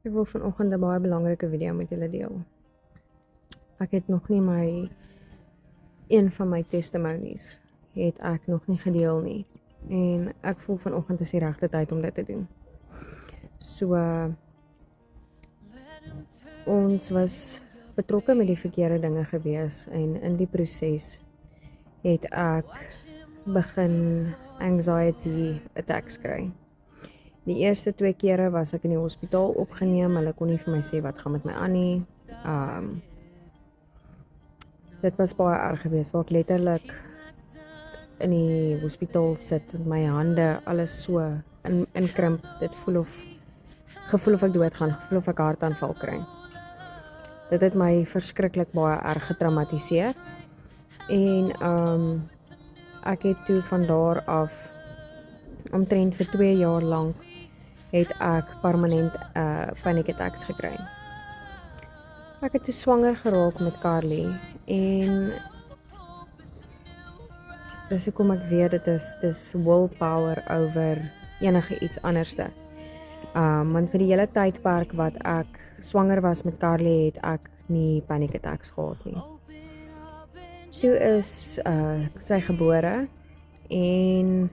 Ek wil vanoggend 'n baie belangrike video met julle deel. Ek het nog nie een van my testimonies het ek nog nie gedeel nie. En ek voel vanoggend is die regte tyd om dit te doen. So ons was betrokke met die verkeerde dinge gewees en in die proses het ek begin anxiety attacks kry. Die eerste 2 kere was ek in die hospitaal opgeneem. Hulle kon nie vir my sê wat gaan met my aan nie. Dit was baie erg geweest waar ek letterlik in die hospitaal sit met my hande alles so inkrimp. Dit gevoel of ek doodgaan, gevoel of ek hartaanval kry. Dit het my verskriklik baie erg getraumatiseer. En ek het toe van daar af omtrent vir 2 jaar lank het ek permanent panic attacks gekry. Ek het toe swanger geraak met Carly en dis hoekom ek weet dis willpower over enige iets anderste. Want vir die hele tydperk wat ek swanger was met Carly het ek nie panic attacks gehad nie. Toe is sy gebore en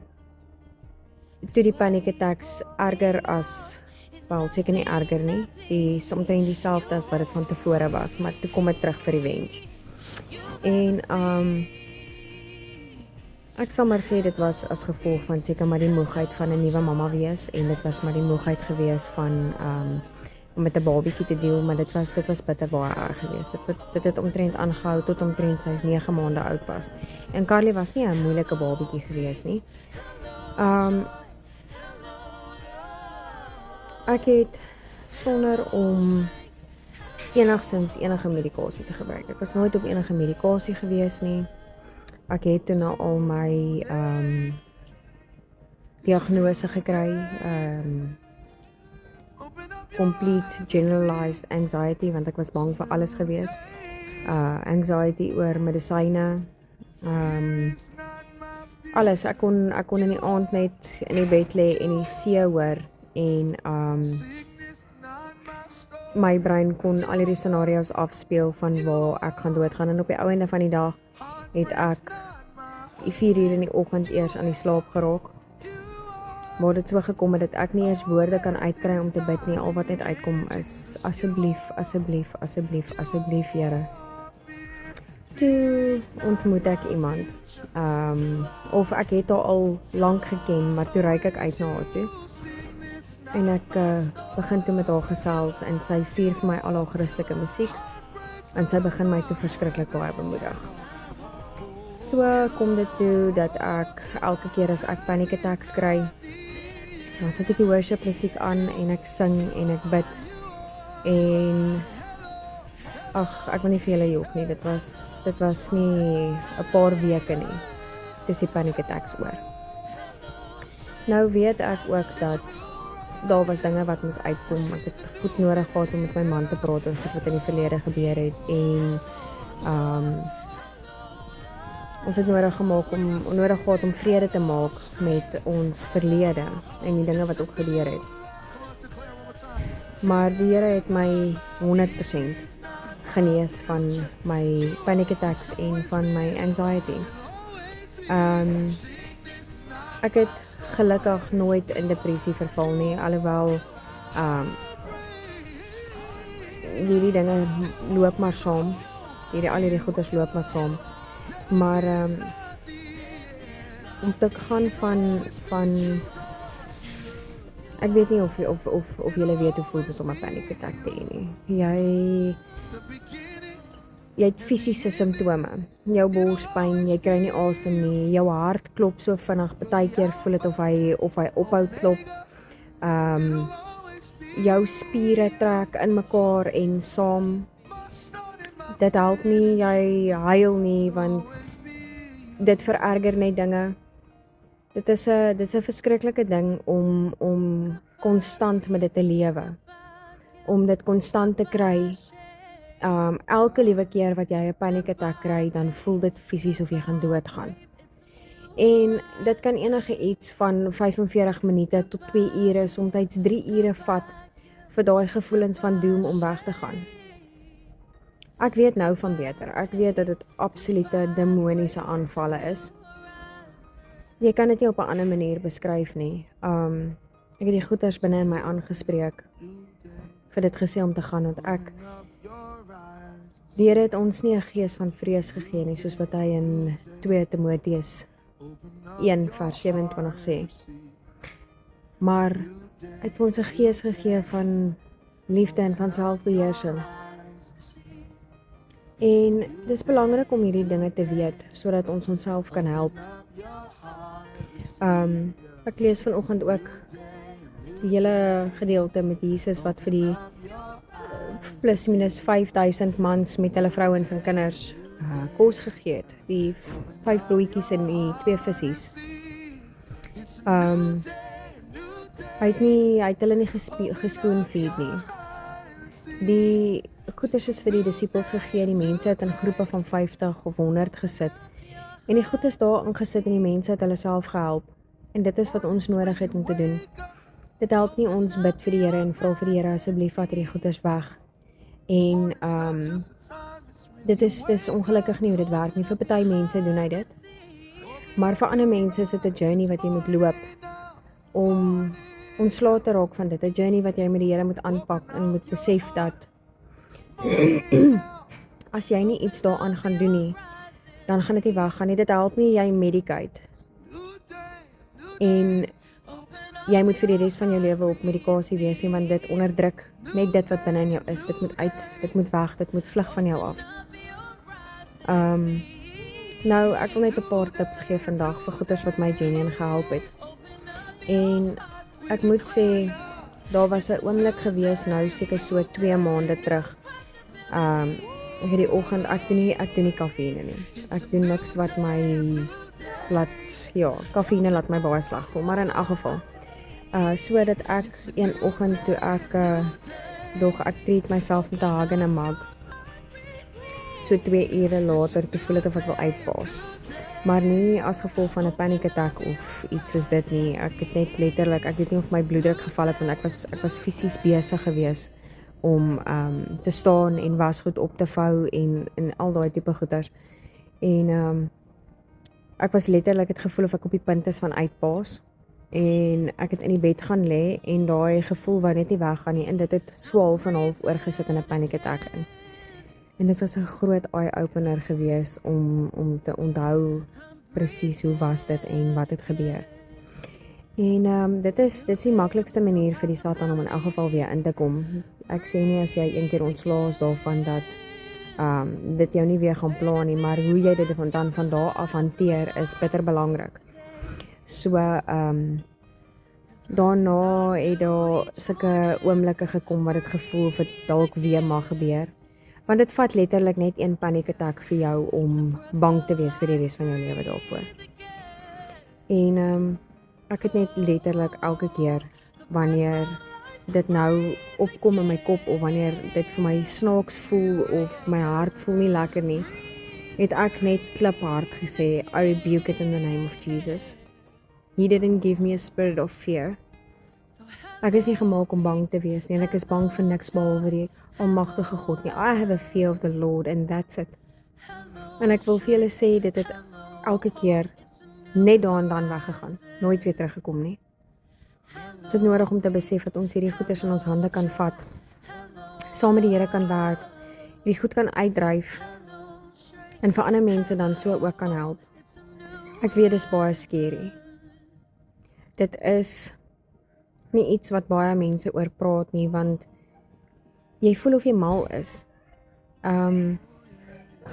toe die panic attacks erger as, wel seker nie erger nie, die omtrent dieselfde as wat dit van tevore was, maar toe kom dit terug vir revenge. En ek sal maar sê dit was as gevolg van seker maar die moegheid van 'n nuwe mamma wees en dit was maar die moegheid gewees van om met 'n babietjie te deel, maar dit was bitter baie erg geweest. Dit het omtrent aangehou tot omtrent sy 9 maande oud was. En Carly was nie 'n moeilike babietjie geweest nie. Ek het sonder om enige medikasie te gebruik. Ek was nooit op enige medikasie gewees nie. Ek het toe nou al my diagnose gekry, complete generalized anxiety, want ek was bang vir alles gewees. Anxiety oor medisyne, alles. Ek kon in die aand net in die bed lê en die see hoor en my brein kon al hierdie scenario's afspeel van waar ek gaan doodgaan en op die ou einde van die dag het ek 4 uur in die oggend eers aan die slaap geraak. Maar dit so gekom het dat ek nie eers woorde kan uitkry om te bid nie. Al wat net uitkom is asseblief, asseblief, asseblief, asseblief Here. Toe ontmoet ek iemand. Of ek het haar al lank geken, maar toe reik ek uit na haar toe. En ek begin toe met haar gesels en sy stuur vir my al haar Christelike musiek en sy begin my toe verskriklik baie bemoedig. So kom dit toe dat ek elke keer as ek panic attacks kry, dan sit ek die worship musiek aan en ek sing en ek bid en ek wil nie vir julle jok nie, dit was nie 'n paar weke nie, dis die panic attacks oor. Nou weet ek ook dat daar was dinge wat moes uitkom. Ek het goed nodig gehad om met my man te praat oor wat in die verlede gebeur het en ons het nodig gehad om vrede te maak met ons verlede en die dinge wat ook gebeur het. Maar die Here het my 100% genees van my panic attacks en van my anxiety. Ek het gelukkig nooit in depressie verval nie, alhoewel hierdie dinge loop maar saam. Al hierdie goeders loop maar saam. Maar om te gaan van ek weet nie of julle weet hoe voel dit om 'n panic attack te hê nie. Jy het fisiese simptome. Jou borspyn, jy kry nie asem nie, jou hart klop so vinnig, partykeer voel dit of hy ophou klop. Jou spiere trek in mekaar en saam. Dit help nie jy huil nie want dit vererger net dinge. Dit is 'n verskriklike ding om konstant met dit te lewe. Om dit konstant te kry. Elke liewe keer wat jy 'n panic attack kry, dan voel dit fisies of jy gaan doodgaan. En dit kan enige iets van 45 minute tot 2 ure, soms 3 ure vat vir daai gevoelens van doom om weg te gaan. Ek weet nou van beter. Ek weet dat dit absolute demoniese aanvalle is. Jy kan dit nie op 'n ander manier beskryf nie. Ek het die goeters binne in my aangespreek vir dit gesê om te gaan, want die Here het ons nie 'n gees van vrees gegee nie, soos wat hy in 2 Timoteus 1 vers 27 sê. Maar hy het vir ons 'n gees gegee van liefde en van selfbeheersing. En dis belangrik om hierdie dinge te weet, sodat ons onsself kan help. Ek lees vanoggend ook die hele gedeelte met Jesus wat vir die plus minus 5000 mans met hulle vrouens en kinders kos gegee het. Die 5 broodjies en die 2 visse. Hy het hulle nie gespoon-feed nie. Die goeders is vir die disippels gegee, die mense het in groepe van 50 of 100 gesit. En die goed is daar ingesit en die mense het hulle self gehelp. En dit is wat ons nodig het om te doen. Dit help nie ons bid vir die Here en vra vir die Here asseblief vat hierdie goeders weg. En dit is ongelukkig nie hoe dit werk nie. Vir party mense doen hy dit. Maar vir ander mense is dit 'n journey wat jy moet loop om ontslae te raak van dit. 'n Journey wat jy met die Here moet aanpak en moet besef dat as jy nie iets daaraan gaan doen nie, dan gaan dit nie weggaan nie. Dit help nie jy medicate. En jy moet vir die res van jou lewe op medikasie wees nie, want dit onderdruk net dit wat binne in jou is. Dit moet uit, dit moet weg, dit moet vlug van jou af. Nou, ek wil net 'n paar tips gee vandag vir goeders wat my genuine gehelp het. En ek moet sê, daar was 'n oomblik gewees nou seker so 2 maande terug. Ek het die oggend, ek doen nie kafeïne nie. Ek doen niks wat my kafeïne laat my baie sleg voel, maar in elk geval. So dat ek een oggend toe ek treat myself met 'n hug en 'n mug. So 2 ure later toe voel ek of ek wil uitpaas. Maar nie as gevolg van 'n panic attack of iets soos dit nie. Ek het net letterlik, ek weet nie of my bloeddruk geval het, want ek was fisies besig gewees om te staan en wasgoed op te vou en al daai tipe goeders. En ek was letterlik het gevoel of ek op die punt is van uitpaas. En ek het in die bed gaan lê en daai gevoel wou net nie weggaan nie, en dit het so half en half oorgesit in 'n panic attack in. En dit was 'n groot eye-opener gewees om te onthou presies hoe was dit en wat het gebeur. En dit is die maklikste manier vir die Satan om in elk geval weer in te kom. Ek sê nie as jy een keer ontslae is daarvan dat dit jou nie weer gaan pla nie, maar hoe jy dit van daar af hanteer is bitter belangrik. So daarna het daar sulke oomblikke gekom wat dit gevoel of dit dalk weer mag gebeur. Want dit vat letterlik net een panic attack vir jou om bang te wees vir die res van jou lewe daarvoor. En ek het net letterlik elke keer wanneer dit nou opkom in my kop of wanneer dit vir my snaaks voel of my hart voel nie lekker nie, het ek net kliphard gesê, I rebuke it in the name of Jesus. He didn't give me a spirit of fear. Ek is nie gemaak om bang te wees nie, en ek is bang vir niks behalwe die almagtige God nie. I have a fear of the Lord and that's it. En ek wil vir julle sê, dit het elke keer net daar en dan weggegaan, nooit weer teruggekom nie. Dit is nodig om te besef dat ons hierdie goeders in ons hande kan vat, saam met die Here kan werk, hierdie goed kan uitdryf, en vir ander mense dan so ook kan help. Ek weet dis baie scary. Dit is nie iets wat baie mense oor praat nie, want jy voel of jy mal is.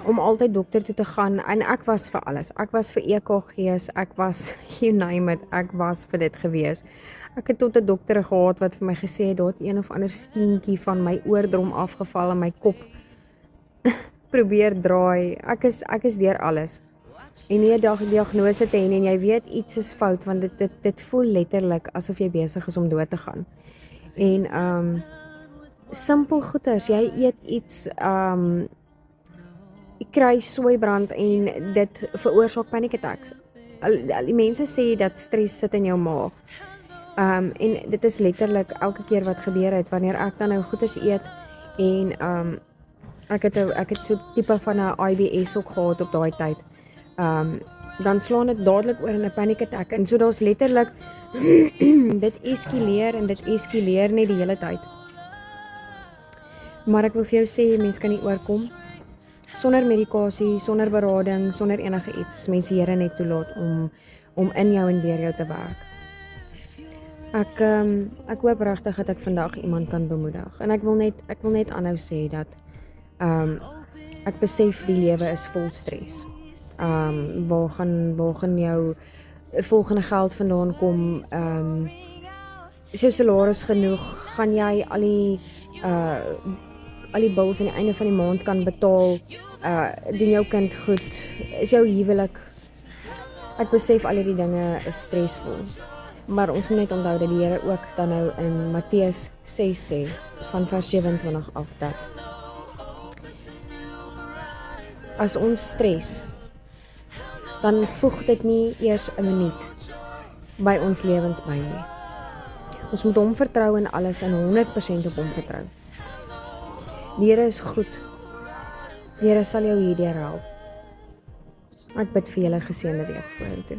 Om altyd dokter toe te gaan, en ek was vir alles. Ek was vir EKG's, ek was, you name it, ek was vir dit gewees. Ek het tot 'n dokter gehad wat vir my gesê het, daar het een of ander steentjie van my oordrom afgeval en my kop probeer draai. Ek is deur alles. En nie 'n diagnose te hê nie, en jy weet iets is fout, want dit voel letterlik asof jy besig is om dood te gaan. En simpel goeders, jy eet iets, jy kry soeibrand en dit veroorsaak panic attacks. Die mense sê dat stres sit in jou maag. En dit is letterlik elke keer wat gebeur het, wanneer ek dan nou goeders eet en ek het so tipe van 'n IBS ook gehad op daai tyd. Dan slaan dit dadelik oor in 'n panic attack en so daar's letterlik dit eskaleer net die hele tyd. Maar ek wil vir jou sê, mens kan nie oorkom sonder medikasie, sonder berading, sonder enige iets, as mens die Here net toelaat om in jou en deur jou te werk. Ek hoop regtig dat ek vandag iemand kan bemoedig. En ek wil net aanhou sê dat ek besef die lewe is vol stres. Waar gaan jou volgende geld vandaan kom? Is jou salaris genoeg? Gaan jy al die bills aan die einde van die maand kan betaal? Doen jou kind goed? Is jou huwelik? Ek besef al hierdie dinge is stresvol. Maar ons moet net onthou dat die Here ook dan nou in Matteus 6 sê, van vers 27 af, dat as ons stres, dan voeg dit nie eers 'n minuut by ons lewens by nie. Ons moet hom vertrou in alles en 100% op hom vertrou. Die Here is goed. Die Here sal jou hierdeur help. Ek bid vir julle geseënde week vorentoe.